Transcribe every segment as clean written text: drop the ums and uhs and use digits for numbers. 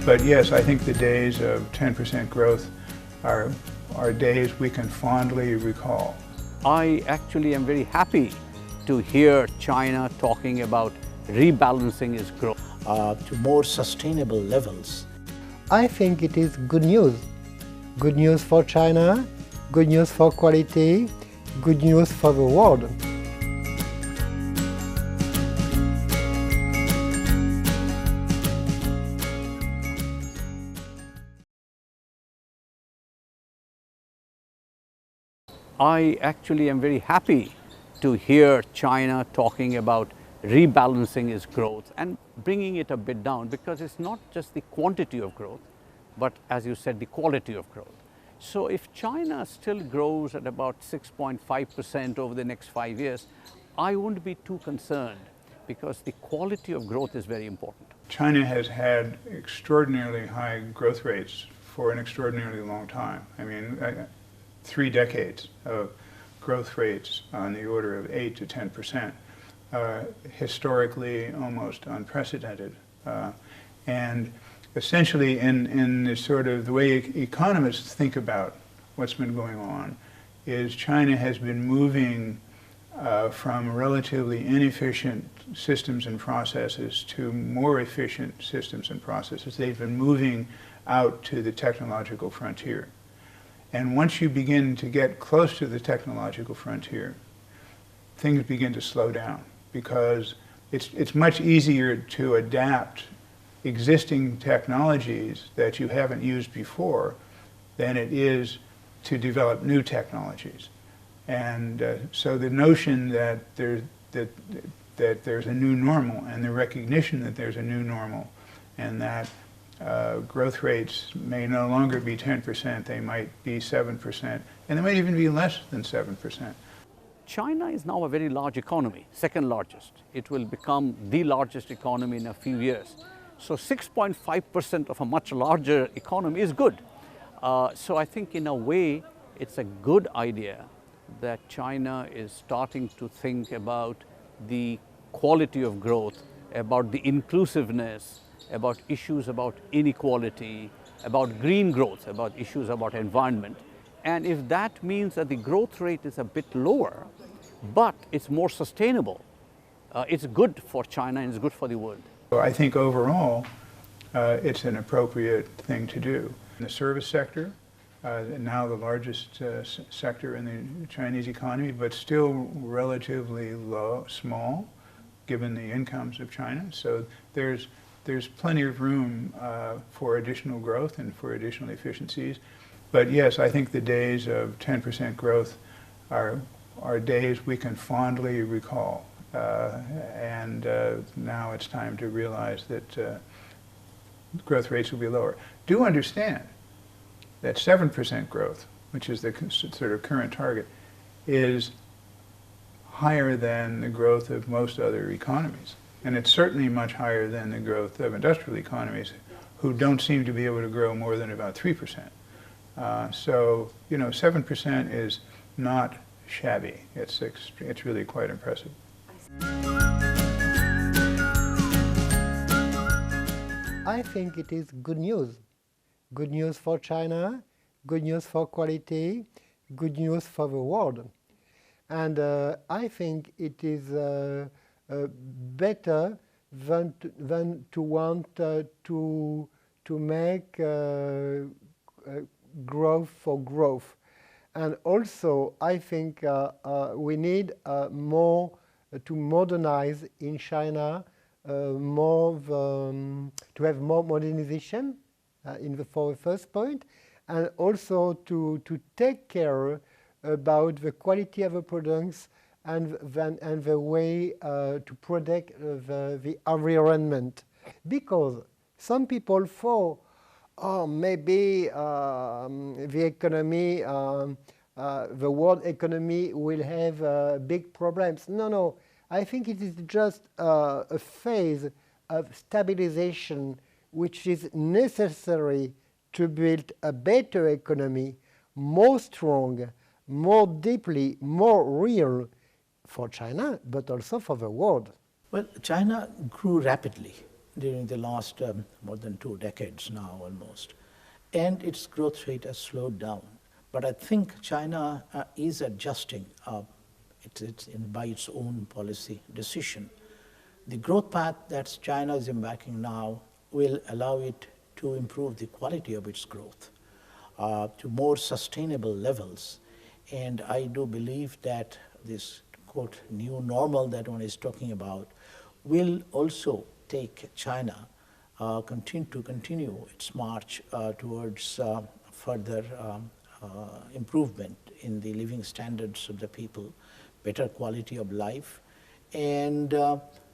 But yes, I think the days of 10% growth are days we can fondly recall. I actually am very happy to hear China talking about rebalancing its growth to more sustainable levels. I think it is good news. Good news for China, good news for quality, good news for the world. I actually am very happy to hear China talking about rebalancing its growth and bringing it a bit down, because it's not just the quantity of growth, but as you said, the quality of growth. So if China still grows at about 6.5% over the next 5 years, I wouldn't be too concerned, because the quality of growth is very important. China has had extraordinarily high growth rates for an extraordinarily long time. I mean, 3 decades of growth rates on the order of 8 to 10%, historically almost unprecedented. And essentially in the sort of the way economists think about what's been going on is China has been moving from relatively inefficient systems and processes to more efficient systems and processes. They've been moving out to the technological frontier. And once you begin to get close to the technological frontier, things begin to slow down, because it's much easier to adapt existing technologies that you haven't used before than it is to develop new technologies. And so the notion that there's a new normal, and the recognition that there's a new normal, and that growth rates may no longer be 10%, they might be 7%, and they might even be less than 7%. China is now a very large economy, second largest. It will become the largest economy in a few years. So 6.5% of a much larger economy is good. So I think in a way, it's a good idea that China is starting to think about the quality of growth, about the inclusiveness, about issues about inequality, about green growth, about issues about environment. And if that means that the growth rate is a bit lower, but it's more sustainable, it's good for China and it's good for the world. So I think overall, it's an appropriate thing to do. In the service sector, now the largest sector in the Chinese economy, but still relatively small, given the incomes of China. So there's plenty of room for additional growth and for additional efficiencies. But yes, I think the days of 10% growth are days we can fondly recall. And now it's time to realize that growth rates will be lower. Do understand that 7% growth, which is the sort of current target, is higher than the growth of most other economies. And it's certainly much higher than the growth of industrial economies, who don't seem to be able to grow more than about 3%. So, 7% is not shabby. It's really quite impressive. I think it is good news. Good news for China, good news for quality, good news for the world. And I think it is better than to want to make growth for growth. And also, I think we need more to modernize in China, to have more modernization for the first point, and also to take care about the quality of the products and the way to protect the environment. Because some people thought, oh, maybe the economy, the world economy will have big problems. No. I think it is just a phase of stabilization which is necessary to build a better economy, more strong, more deeply, more real for China, but also for the world. Well, China grew rapidly during the last more than 2 decades now almost. And its growth rate has slowed down. But I think China is adjusting by its own policy decision. The growth path that China is embarking now will allow it to improve the quality of its growth to more sustainable levels. And I do believe that this, quote, new normal that one is talking about will also take China continue its march towards further improvement in the living standards of the people, better quality of life, and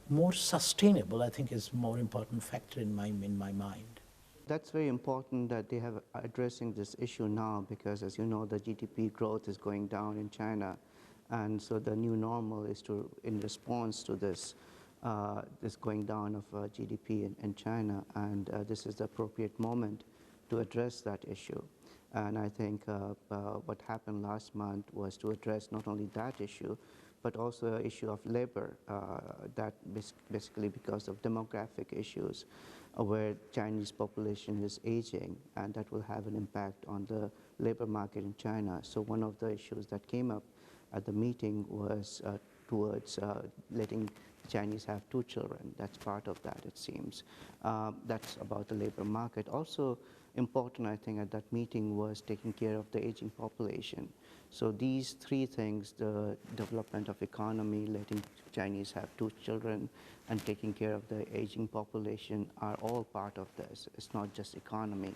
more sustainable, I think, is a more important factor in my mind. That's very important that they have addressing this issue now because, as you know, the GDP growth is going down in China, and so the new normal is to, in response to this, this going down of GDP in China, and this is the appropriate moment to address that issue. And I think what happened last month was to address not only that issue, but also the issue of labor, that basically because of demographic issues, where Chinese population is aging, and that will have an impact on the labor market in China. So one of the issues that came up at the meeting was towards letting Chinese have 2 children. That's part of that, it seems. That's about the labor market. Also important, I think, at that meeting was taking care of the aging population. So these 3 things, the development of economy, letting Chinese have 2 children, and taking care of the aging population are all part of this. It's not just economy,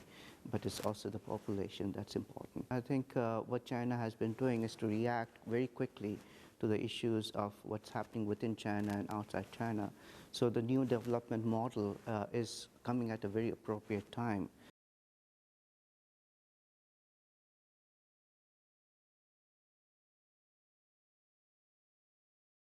but it's also the population that's important. I think what China has been doing is to react very quickly to the issues of what's happening within China and outside China. So the new development model is coming at a very appropriate time